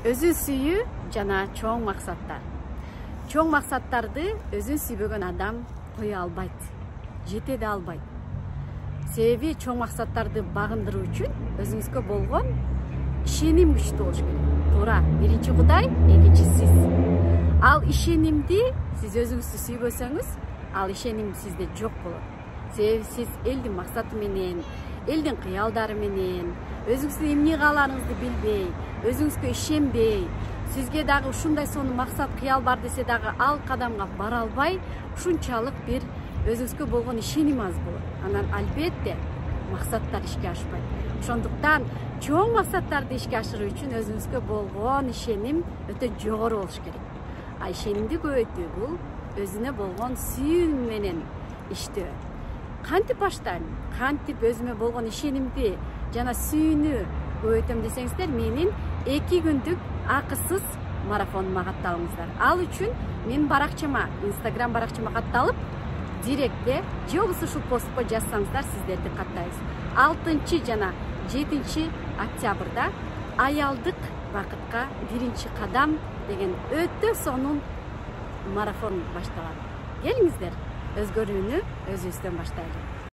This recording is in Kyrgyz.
Өзүн сүйүү жана чоң максаттар. Чоң максаттарды өзүн сүйбөгөн адам кое албайт, жете да албайт. Себеби чоң максаттарды багындыруу үчүн өзүңүзгө болгон ишеним күчтүү болуш керек. Туура, биринчи Кудай, экинчи сиз. Ал ишенимди сиз өзүңүздү сүйбөсөңүз, ал ишеним сизде жок болот. Себеби сиз элдин максаты менен, элдин кыялдары менен, өзүңүздүн эмне кааларыңызды билбей, өзүңүзгө ишенбей, сизге дагы ушундай сонун максат кыял бар десе дагы ал кадамга бара албай, ушунчалык бир өзүңүзгө болгон ишеним аз болот. Анан албетте максаттар ишке ашпайт. Ошондуктан чоң максаттарды ишке ашыруу үчүн өзүңүзгө болгон ишеним өтө жогору болуш керек. А ишенимди көбөйтүү бул өзүнө болгон сүйүү менен иштөө. Кантип баштайм? Кантип өзүмө болгон ишенимди жана сүйүүнү көбөйтөм десеңиздер, менин 2 күндүк акысыз марафонума катталыңыздар. Ал үчүн менин баракчама, Instagram баракчама катталып, директте же болбосо ушул постко жазсаңыздар, сиздерди каттайбыз. 6 жана 7 октябрда аялдык бакытка биринчи кадам деген өтө сонун марафон башталат. Келиңиздер, өзгөрүүнү өзүбүздөн баштайлы.